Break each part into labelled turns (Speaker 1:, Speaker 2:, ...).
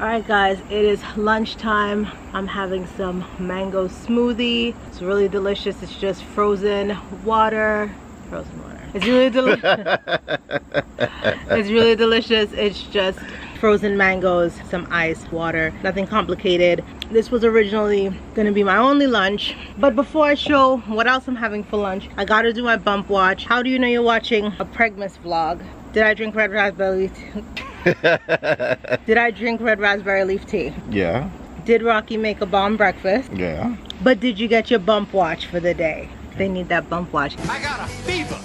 Speaker 1: Alright guys, it is lunchtime. I'm having some mango smoothie. It's really delicious. It's just frozen water. It's really delicious. It's really delicious. It's just frozen mangoes, some ice, water, nothing complicated. This was originally gonna be my only lunch, but before I show what else I'm having for lunch, I gotta do my bump watch. How do you know you're watching a Pregmas vlog? Did I drink red raspberry tea? Did I drink red raspberry leaf tea?
Speaker 2: Yeah.
Speaker 1: Did Rocky make a bomb breakfast?
Speaker 2: Yeah.
Speaker 1: But did you get your bump watch for the day? They need that bump watch.
Speaker 3: I got a fever,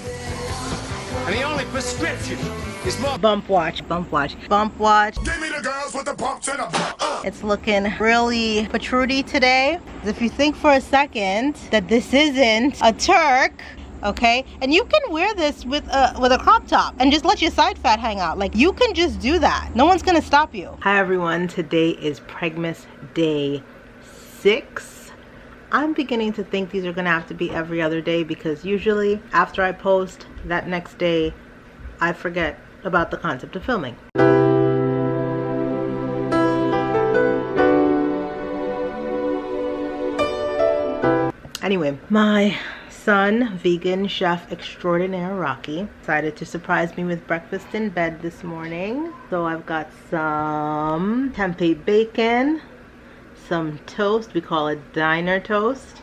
Speaker 3: and the only prescription is more
Speaker 1: Bump watch, bump watch, bump watch.
Speaker 4: Give me the girls with the bumps and the bump.
Speaker 1: It's looking really protrudy today. If you think for a second that this isn't a Turk, okay, and you can wear this with a crop top and just let your side fat hang out. Like, you can just do that. No one's gonna stop you. Hi everyone, today is Pregmas day 6. I'm beginning to think these are gonna have to be every other day because usually after I post that next day, I forget about the concept of filming. Anyway, my son, vegan chef extraordinaire Rocky, decided to surprise me with breakfast in bed this morning. So I've got some tempeh bacon, some toast, we call it diner toast,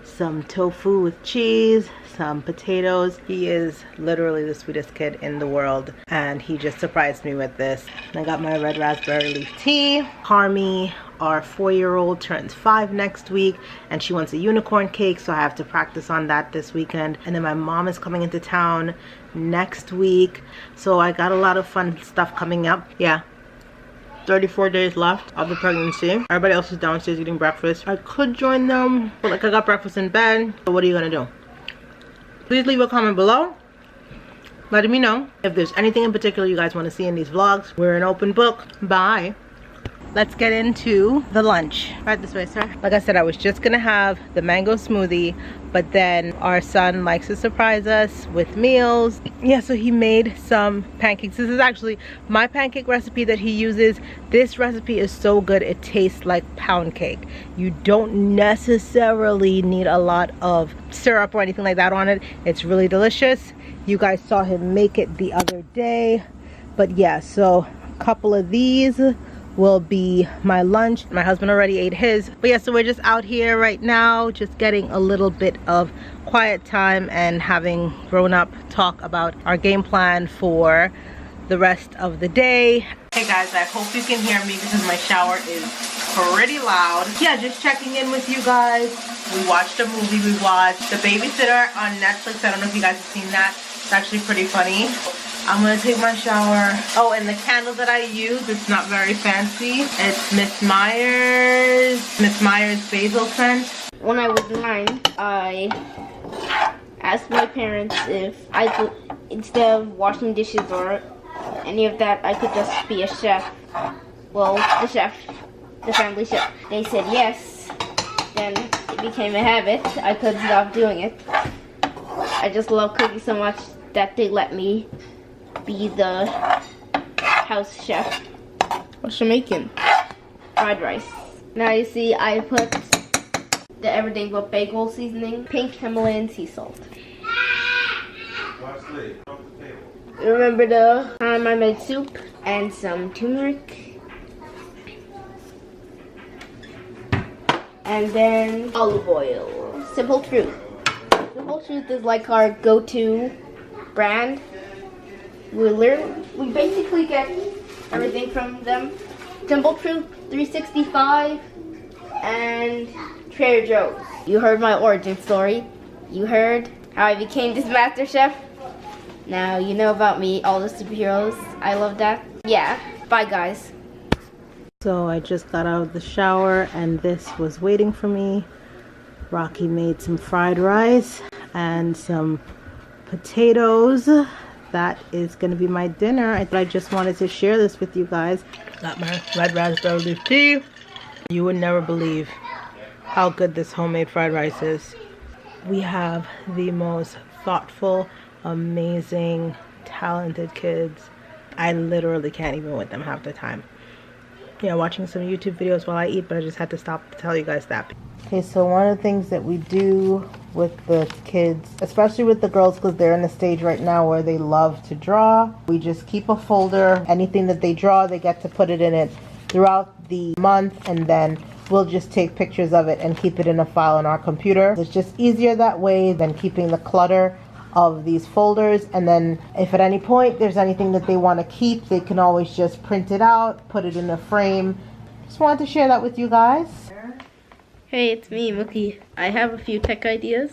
Speaker 1: some tofu with cheese, some potatoes. He is literally the sweetest kid in the world, and he just surprised me with this. I got my red raspberry leaf tea. Carmi, our 4-year-old, turns 5 next week, and she wants a unicorn cake, so I have to practice on that this weekend. And then my mom is coming into town next week, so I got a lot of fun stuff coming up. Yeah, 34 days left of the pregnancy. Everybody else is downstairs eating breakfast. I could join them, but like, I got breakfast in bed. So what are you gonna do? Please leave a comment below letting me know if there's anything in particular you guys want to see in these vlogs. We're an open book. Bye. Let's get into the lunch. Right this way, sir. Like I said, I was just gonna have the mango smoothie, but then our son likes to surprise us with meals. Yeah, so he made some pancakes. This is actually my pancake recipe that he uses. This recipe is so good, it tastes like pound cake. You don't necessarily need a lot of syrup or anything like that on it. It's really delicious. You guys saw him make it the other day. But yeah, so a couple of these will be my lunch. My husband already ate his. But yeah, so we're just out here right now, just getting a little bit of quiet time and having grown up talk about our game plan for the rest of the day. Hey guys, I hope you can hear me because my shower is pretty loud. Yeah, just checking in with you guys. We watched a movie. We watched The Babysitter on Netflix. I don't know if you guys have seen that. It's actually pretty funny. I'm gonna take my shower. Oh, and the candle that I use, it's not very fancy. It's Miss Myers basil scent.
Speaker 5: When I was 9, I asked my parents if I could, instead of washing dishes or any of that, I could just be a chef. Well, the family chef. They said yes. Then it became a habit. I couldn't stop doing it. I just love cooking so much that they let me be the house chef. What's she making? Fried rice. Now you see I put the everything but bagel seasoning, pink Himalayan sea salt. Remember the time I made soup and some turmeric? And then olive oil. Simple Truth. Simple Truth is like our go-to brand. We basically get everything from them. Simple Truth, 365, and Trader Joe's. You heard my origin story. You heard how I became this master chef. Now you know about me, all the superheroes. I love that. Yeah, bye guys.
Speaker 1: So I just got out of the shower and this was waiting for me. Rocky made some fried rice and some potatoes. That is going to be my dinner. I just wanted to share this with you guys. Got my red raspberry leaf tea. You would never believe how good this homemade fried rice is. We have the most thoughtful, amazing, talented kids. I literally can't even with them half the time. Yeah, watching some YouTube videos while I eat, but I just had to stop to tell you guys that. Okay, so one of the things that we do with the kids, especially with the girls, because they're in a stage right now where they love to draw, we just keep a folder. Anything that they draw, they get to put it in it throughout the month, and then we'll just take pictures of it and keep it in a file on our computer. It's just easier that way than keeping the clutter of these folders. And then if at any point there's anything that they want to keep, they can always just print it out, put it in a frame. Just wanted to share that with you guys.
Speaker 5: Hey, it's me, Mookie. I have a few tech ideas,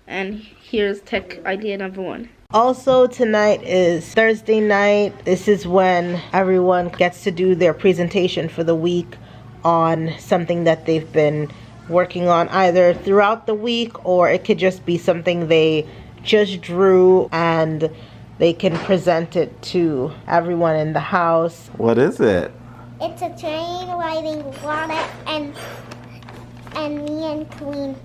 Speaker 5: and here's tech idea number 1.
Speaker 1: Also, tonight is Thursday night. This is when everyone gets to do their presentation for the week on something that they've been working on either throughout the week, or it could just be something they just drew and they can present it to everyone in the house.
Speaker 2: What is it?
Speaker 6: It's a train riding water and me and Queen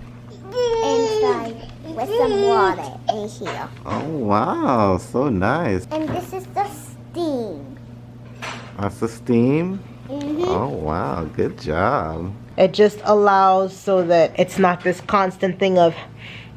Speaker 6: inside with some water in here.
Speaker 2: Oh wow, so nice.
Speaker 6: And this is the steam.
Speaker 2: That's the steam? Oh wow, good job.
Speaker 1: It just allows so that it's not this constant thing of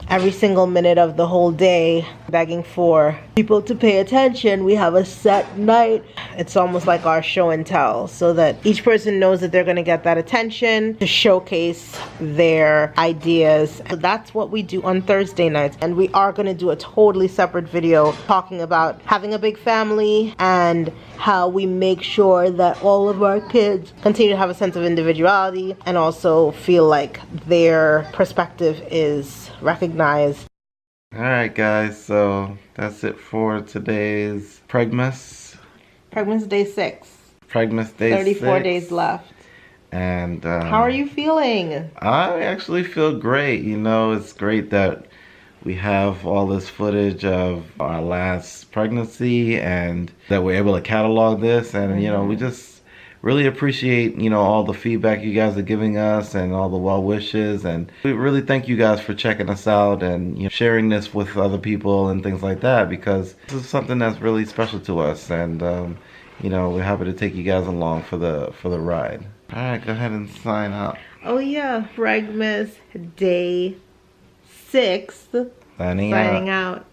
Speaker 1: every single minute of the whole day begging for people to pay attention. We have a set night. It's almost like our show and tell, so that each person knows that they're going to get that attention to showcase their ideas. So that's what we do on Thursday nights, and we are going to do a totally separate video talking about having a big family and how we make sure that all of our kids continue to have a sense of individuality and also feel like their perspective is recognized.
Speaker 2: Alright guys, so that's it for today's Pregmas.
Speaker 1: Pregmas day 6.
Speaker 2: Pregmas day
Speaker 1: 34
Speaker 2: 6.
Speaker 1: days left.
Speaker 2: And
Speaker 1: how are you feeling?
Speaker 2: I actually feel great. You know, it's great that we have all this footage of our last pregnancy and that we're able to catalog this, and you know, we just really appreciate, you know, all the feedback you guys are giving us and all the well wishes, and we really thank you guys for checking us out and, you know, sharing this with other people and things like that, because this is something that's really special to us, and you know, we're happy to take you guys along for the ride. All right, go ahead and sign up.
Speaker 1: Oh yeah, Pregmas day 6.
Speaker 2: Signing
Speaker 1: Signing
Speaker 2: out.
Speaker 1: out.